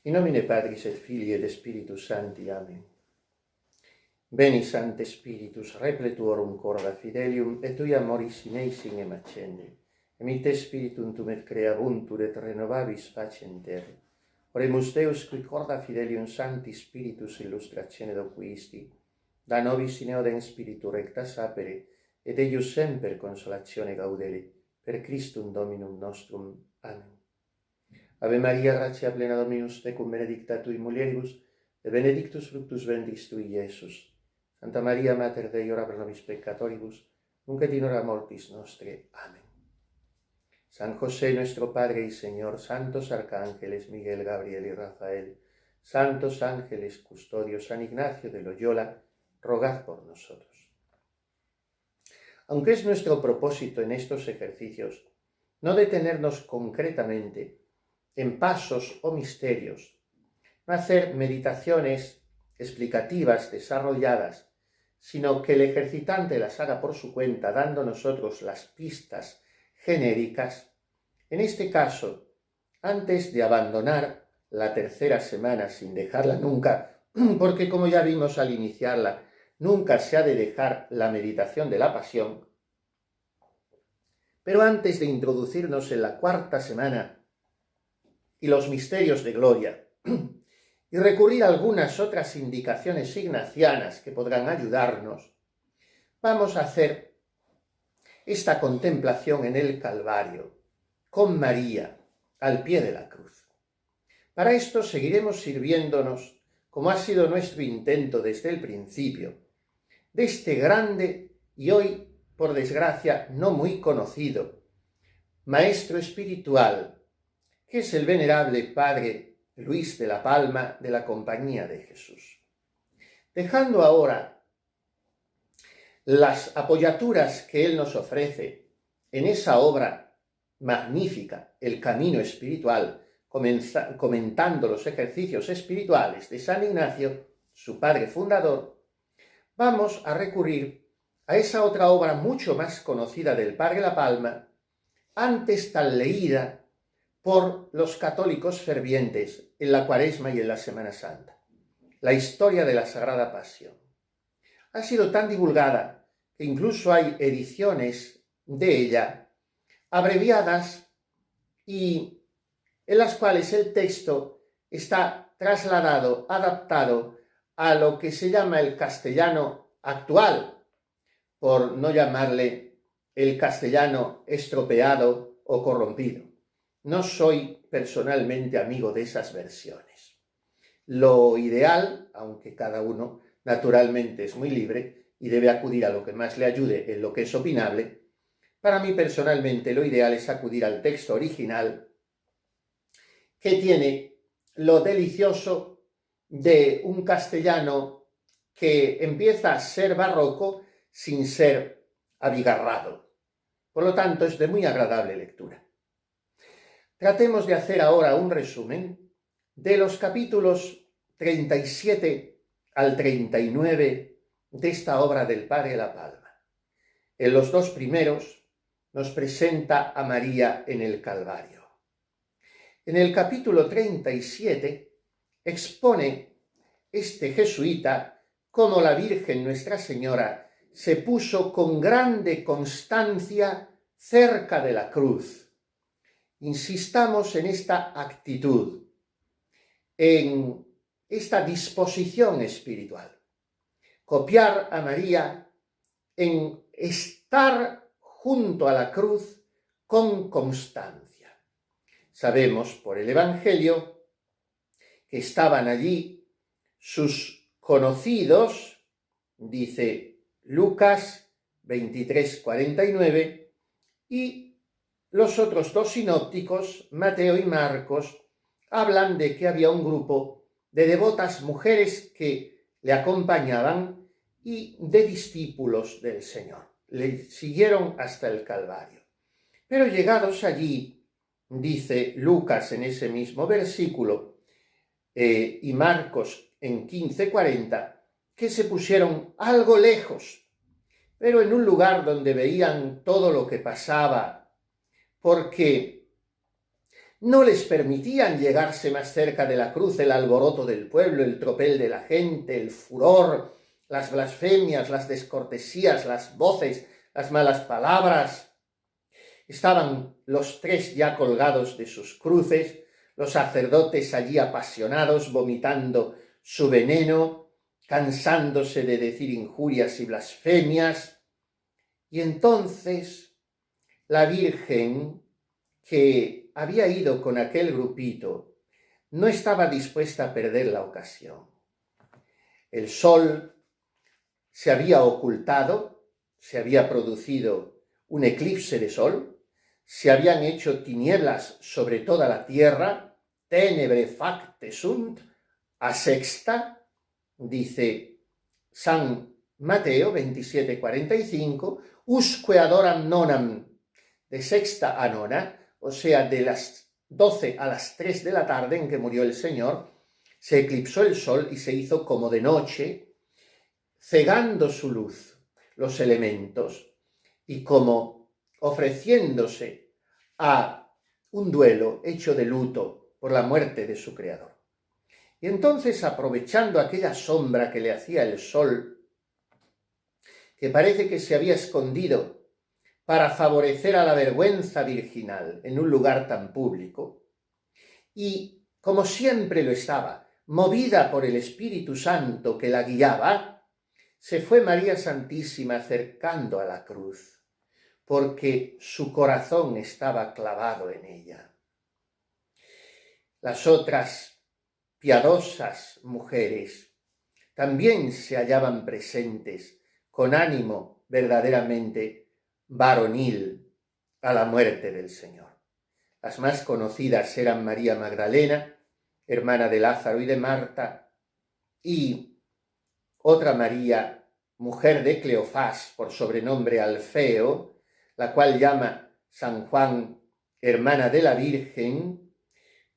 In nomine Patris et Filii et Spiritus Sancti. Amen. Veni, Sancte Spiritus, repletuorum corda fidelium, et tui amoris in eis ingem accende. Emite Spiritum tum et creabuntur et renovabis faciem terre. Oremus Deus, qui corda fidelium Sancti Spiritus illustratione doquisti, da nobis in eodem Spiritu recta sapere, et eius semper consolatione gaudere, per Christum Dominum nostrum. Amen. Ave Maria, gratia plena Dominus tecum, benedicta tui mulieribus, et benedictus fructus ventris tui, Iesus. Santa Maria, Mater Dei, ora pro nobis peccatoribus, nunc et in hora mortis nostre. Amen. San José, nuestro Padre y Señor, santos arcángeles Miguel, Gabriel y Rafael, santos ángeles custodios, San Ignacio de Loyola, rogad por nosotros. Aunque es nuestro propósito en estos ejercicios no detenernos concretamente en pasos o misterios, no hacer meditaciones explicativas desarrolladas, sino que el ejercitante las haga por su cuenta, dando nosotros las pistas genéricas. En este caso, antes de abandonar la tercera semana sin dejarla nunca, porque como ya vimos al iniciarla, nunca se ha de dejar la meditación de la pasión, pero antes de introducirnos en la cuarta semana y los misterios de gloria, y recurrir a algunas otras indicaciones ignacianas que podrán ayudarnos, vamos a hacer esta contemplación en el Calvario, con María, al pie de la cruz. Para esto seguiremos sirviéndonos, como ha sido nuestro intento desde el principio, de este grande y hoy, por desgracia, no muy conocido maestro espiritual, que es el venerable Padre Luis de la Palma de la Compañía de Jesús. Dejando ahora las apoyaturas que él nos ofrece en esa obra magnífica, El Camino Espiritual, comentando los ejercicios espirituales de San Ignacio, su padre fundador, vamos a recurrir a esa otra obra mucho más conocida del Padre La Palma, antes tan leída por los católicos fervientes en la Cuaresma y en la Semana Santa, la historia de la Sagrada Pasión. Ha sido tan divulgada que incluso hay ediciones de ella abreviadas y en las cuales el texto está trasladado, adaptado a lo que se llama el castellano actual, por no llamarle el castellano estropeado o corrompido. No soy personalmente amigo de esas versiones. Lo ideal, aunque cada uno naturalmente es muy libre y debe acudir a lo que más le ayude en lo que es opinable, para mí personalmente lo ideal es acudir al texto original, que tiene lo delicioso de un castellano que empieza a ser barroco sin ser abigarrado. Por lo tanto, es de muy agradable lectura. Tratemos de hacer ahora un resumen de los capítulos 37 al 39 de esta obra del Padre La Palma. En los dos primeros nos presenta a María en el Calvario. En el capítulo 37 expone este jesuita cómo la Virgen Nuestra Señora se puso con grande constancia cerca de la cruz. Insistamos en esta actitud, en esta disposición espiritual. Copiar a María en estar junto a la cruz con constancia. Sabemos por el Evangelio que estaban allí sus conocidos, dice Lucas 23:49, y los otros dos sinópticos, Mateo y Marcos, hablan de que había un grupo de devotas mujeres que le acompañaban y de discípulos del Señor. Le siguieron hasta el Calvario. Pero llegados allí, dice Lucas en ese mismo versículo, y Marcos en 15:40, que se pusieron algo lejos, pero en un lugar donde veían todo lo que pasaba, porque no les permitían llegarse más cerca de la cruz. El alboroto del pueblo, el tropel de la gente, el furor, las blasfemias, las descortesías, las voces, las malas palabras. Estaban los tres ya colgados de sus cruces, los sacerdotes allí apasionados, vomitando su veneno, cansándose de decir injurias y blasfemias. Y entonces la Virgen, que había ido con aquel grupito, no estaba dispuesta a perder la ocasión. El sol se había ocultado, se había producido un eclipse de sol, se habían hecho tinieblas sobre toda la tierra, tenebre facte sunt, a sexta, dice San Mateo 27:45, usque adoram nonam, de sexta a nona, o sea, de las 12 a las 3 de la tarde en que murió el Señor, se eclipsó el sol y se hizo como de noche, cegando su luz los elementos y como ofreciéndose a un duelo hecho de luto por la muerte de su Creador. Y entonces, aprovechando aquella sombra que le hacía el sol, que parece que se había escondido para favorecer a la vergüenza virginal en un lugar tan público, y como siempre lo estaba, movida por el Espíritu Santo que la guiaba, se fue María Santísima acercando a la cruz, porque su corazón estaba clavado en ella. Las otras piadosas mujeres también se hallaban presentes con ánimo verdaderamente varonil a la muerte del Señor. Las más conocidas eran María Magdalena, hermana de Lázaro y de Marta, y otra María, mujer de Cleofás, por sobrenombre Alfeo, la cual llama San Juan hermana de la Virgen,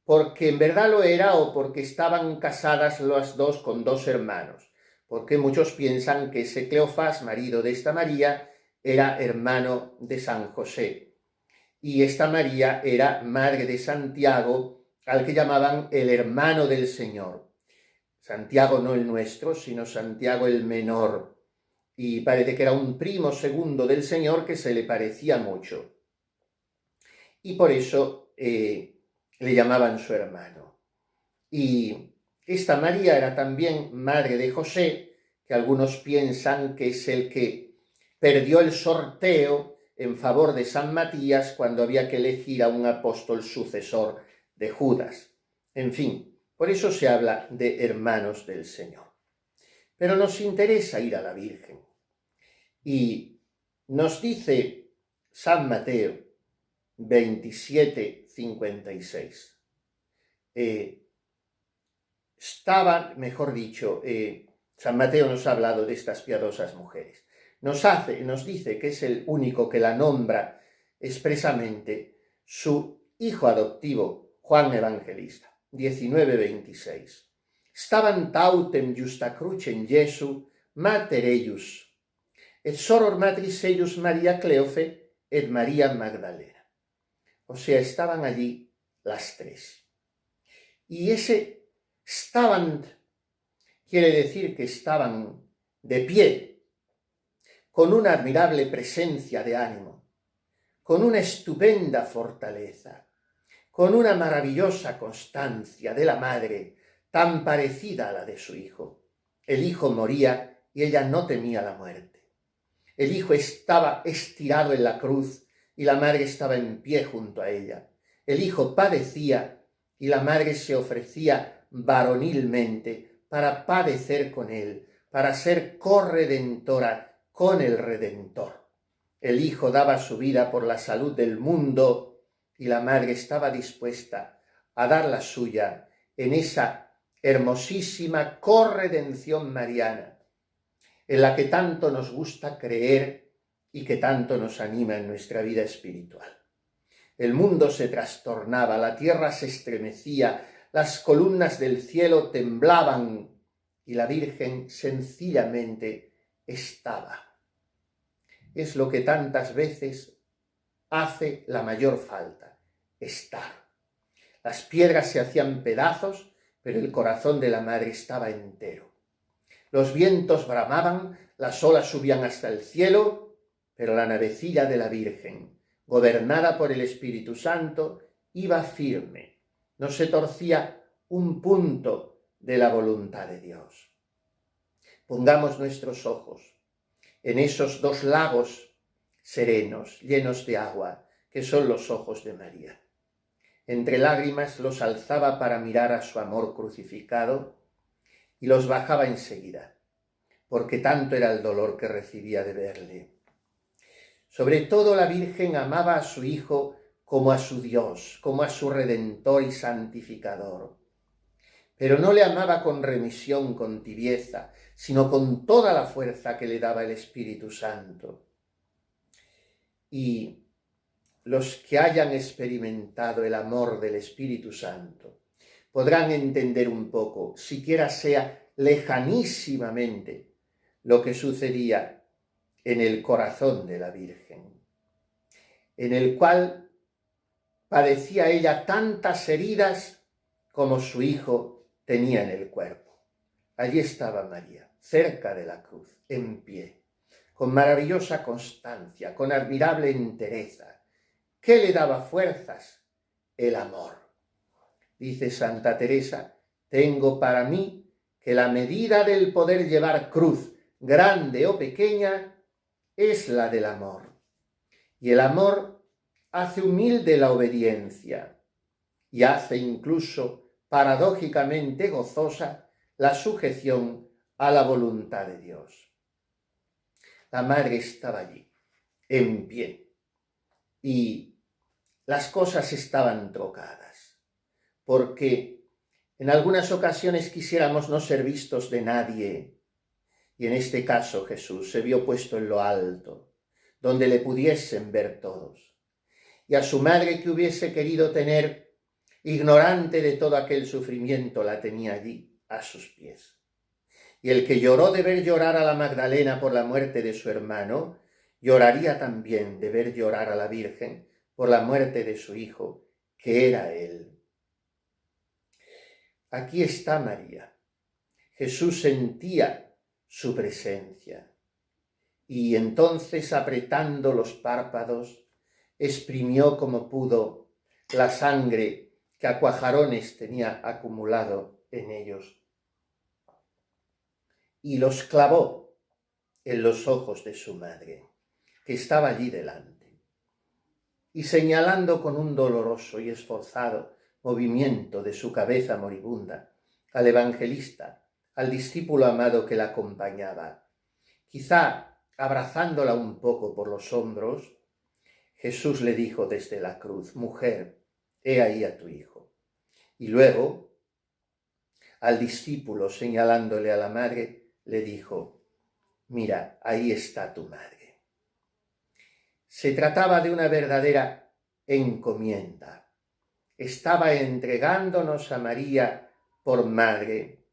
porque en verdad lo era o porque estaban casadas las dos con dos hermanos, porque muchos piensan que ese Cleofás, marido de esta María, era hermano de San José, y esta María era madre de Santiago, al que llamaban el hermano del Señor. Santiago no el nuestro, sino Santiago el menor, y parece que era un primo segundo del Señor que se le parecía mucho, y por eso le llamaban su hermano. Y esta María era también madre de José, que algunos piensan que es el que perdió el sorteo en favor de San Matías cuando había que elegir a un apóstol sucesor de Judas. En fin, por eso se habla de hermanos del Señor. Pero nos interesa ir a la Virgen. Y nos dice San Mateo 27:56. San Mateo nos ha hablado de estas piadosas mujeres. Nos dice que es el único que la nombra expresamente su hijo adoptivo, Juan Evangelista, 19:26. Staban tautem justa crucem Jesu mater eius, et soror matris eius María Cleofe et María Magdalena. O sea, estaban allí las tres. Y ese estaban quiere decir que estaban de pie, con una admirable presencia de ánimo, con una estupenda fortaleza, con una maravillosa constancia de la madre, tan parecida a la de su hijo. El hijo moría y ella no temía la muerte. El hijo estaba estirado en la cruz y la madre estaba en pie junto a ella. El hijo padecía y la madre se ofrecía varonilmente para padecer con él, para ser corredentora con el Redentor. El hijo daba su vida por la salud del mundo y la madre estaba dispuesta a dar la suya en esa hermosísima corredención mariana, en la que tanto nos gusta creer y que tanto nos anima en nuestra vida espiritual. El mundo se trastornaba, la tierra se estremecía, las columnas del cielo temblaban y la Virgen sencillamente estaba. Es lo que tantas veces hace la mayor falta, estar. Las piedras se hacían pedazos, pero el corazón de la madre estaba entero. Los vientos bramaban, las olas subían hasta el cielo, pero la navecilla de la Virgen, gobernada por el Espíritu Santo, iba firme, no se torcía un punto de la voluntad de Dios. Pongamos nuestros ojos en esos dos lagos serenos, llenos de agua, que son los ojos de María. Entre lágrimas los alzaba para mirar a su amor crucificado y los bajaba enseguida, porque tanto era el dolor que recibía de verle. Sobre todo la Virgen amaba a su Hijo como a su Dios, como a su Redentor y Santificador. Pero no le amaba con remisión, con tibieza, sino con toda la fuerza que le daba el Espíritu Santo. Y los que hayan experimentado el amor del Espíritu Santo podrán entender un poco, siquiera sea lejanísimamente, lo que sucedía en el corazón de la Virgen, en el cual padecía ella tantas heridas como su Hijo tenía en el cuerpo. Allí estaba María, cerca de la cruz, en pie, con maravillosa constancia, con admirable entereza. ¿Qué le daba fuerzas? El amor. Dice Santa Teresa, tengo para mí que la medida del poder llevar cruz, grande o pequeña, es la del amor. Y el amor hace humilde la obediencia y hace incluso paradójicamente gozosa la sujeción a la voluntad de Dios. La madre estaba allí, en pie, y las cosas estaban trocadas, porque en algunas ocasiones quisiéramos no ser vistos de nadie, y en este caso Jesús se vio puesto en lo alto, donde le pudiesen ver todos. Y a su madre, que hubiese querido tener, ignorante de todo aquel sufrimiento, la tenía allí, a sus pies. Y el que lloró de ver llorar a la Magdalena por la muerte de su hermano, lloraría también de ver llorar a la Virgen por la muerte de su Hijo, que era Él. Aquí está María. Jesús sentía su presencia. Y entonces, apretando los párpados, exprimió como pudo la sangre que a cuajarones tenía acumulado en ellos y los clavó en los ojos de su madre, que estaba allí delante, y señalando con un doloroso y esforzado movimiento de su cabeza moribunda al evangelista, al discípulo amado que la acompañaba, quizá abrazándola un poco por los hombros, Jesús le dijo desde la cruz, mujer, he ahí a tu hijo. Y luego, al discípulo, señalándole a la madre, le dijo, mira, ahí está tu madre. Se trataba de una verdadera encomienda. Estaba entregándonos a María por madre.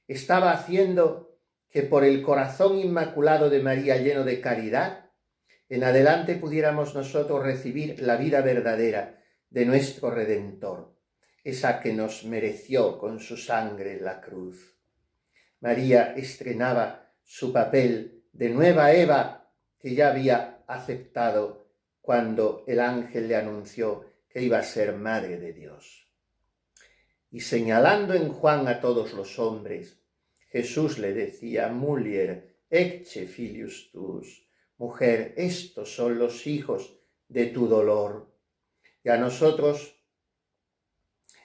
Estaba haciendo que por el corazón inmaculado de María, lleno de caridad, en adelante pudiéramos nosotros recibir la vida verdadera de nuestro Redentor, esa que nos mereció con su sangre en la cruz. María estrenaba su papel de nueva Eva que ya había aceptado cuando el ángel le anunció que iba a ser madre de Dios. Y señalando en Juan a todos los hombres, Jesús le decía, mulier, ecce filius tuus, mujer, estos son los hijos de tu dolor. Y a nosotros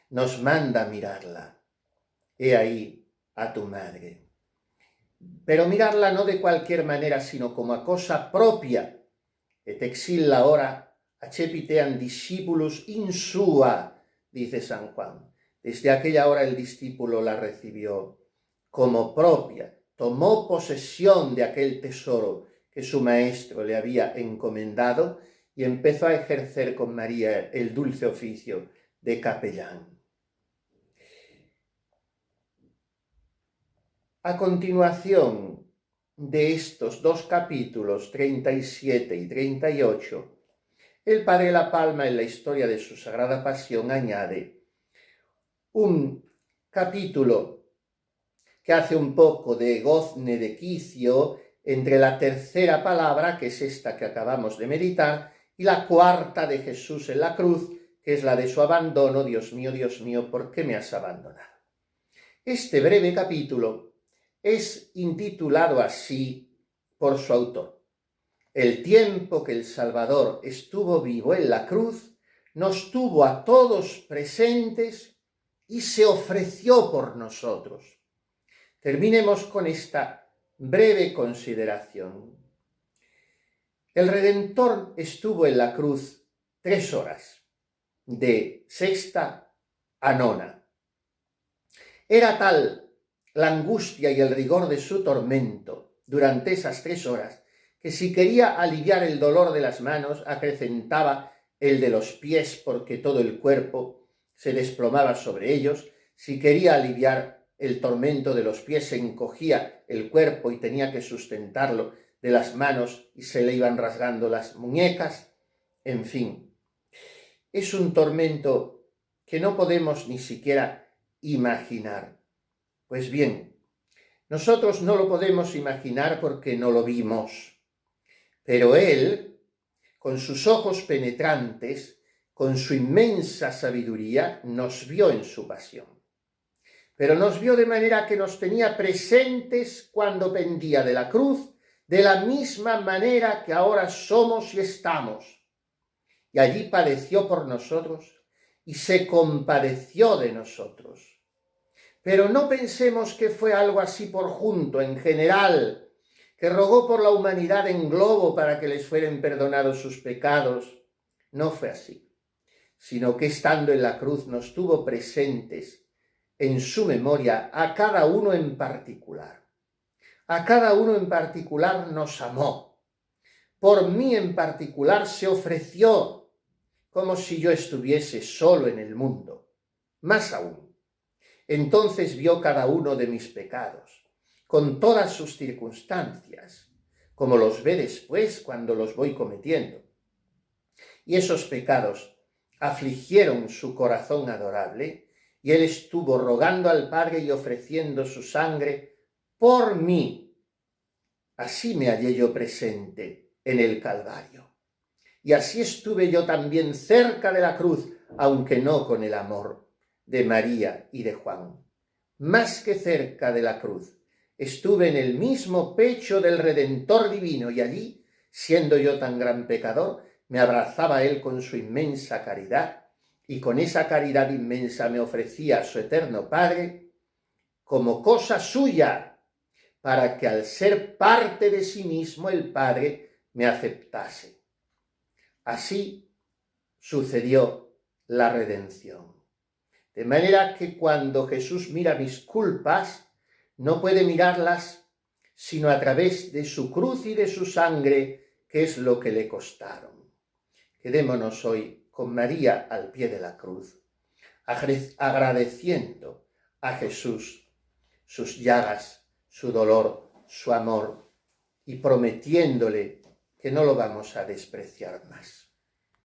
nos manda mirarla. He ahí a tu madre. Pero mirarla no de cualquier manera, sino como a cosa propia. Et exilla ora accepitean discipulus in sua, dice San Juan. Desde aquella hora el discípulo la recibió como propia, tomó posesión de aquel tesoro que su maestro le había encomendado y empezó a ejercer con María el dulce oficio de capellán. A continuación de estos dos capítulos, 37 y 38, el padre La Palma, en la historia de su Sagrada Pasión, añade un capítulo que hace un poco de gozne de quicio entre la tercera palabra, que es esta que acabamos de meditar, y la cuarta de Jesús en la cruz, que es la de su abandono. Dios mío, ¿por qué me has abandonado? Este breve capítulo es intitulado así por su autor. El tiempo que el Salvador estuvo vivo en la cruz, nos tuvo a todos presentes y se ofreció por nosotros. Terminemos con esta breve consideración. El Redentor estuvo en la cruz 3 horas, de sexta a nona. Era tal la angustia y el rigor de su tormento durante esas 3 horas, que si quería aliviar el dolor de las manos, acrecentaba el de los pies, porque todo el cuerpo se desplomaba sobre ellos. Si quería aliviar el tormento de los pies, se encogía el cuerpo y tenía que sustentarlo de las manos y se le iban rasgando las muñecas. En fin, es un tormento que no podemos ni siquiera imaginar. Pues bien, nosotros no lo podemos imaginar porque no lo vimos, pero Él, con sus ojos penetrantes, con su inmensa sabiduría, nos vio en su pasión. Pero nos vio de manera que nos tenía presentes cuando pendía de la cruz, de la misma manera que ahora somos y estamos. Y allí padeció por nosotros y se compadeció de nosotros. Pero no pensemos que fue algo así por junto, en general, que rogó por la humanidad en globo para que les fueran perdonados sus pecados. No fue así, sino que estando en la cruz nos tuvo presentes en su memoria a cada uno en particular. A cada uno en particular nos amó. Por mí en particular se ofreció, como si yo estuviese solo en el mundo. Más aún, entonces vio cada uno de mis pecados, con todas sus circunstancias, como los ve después cuando los voy cometiendo. Y esos pecados afligieron su corazón adorable, y él estuvo rogando al Padre y ofreciendo su sangre por mí. Así me hallé yo presente en el Calvario. Y así estuve yo también cerca de la cruz, aunque no con el amor de María y de Juan. Más que cerca de la cruz, estuve en el mismo pecho del Redentor divino, y allí, siendo yo tan gran pecador, me abrazaba él con su inmensa caridad, y con esa caridad inmensa me ofrecía a su eterno Padre como cosa suya, para que al ser parte de sí mismo el Padre me aceptase. Así sucedió la redención. De manera que cuando Jesús mira mis culpas, no puede mirarlas sino a través de su cruz y de su sangre, que es lo que le costaron. Quedémonos hoy con María al pie de la cruz, agradeciendo a Jesús sus llagas, su dolor, su amor, y prometiéndole que no lo vamos a despreciar más.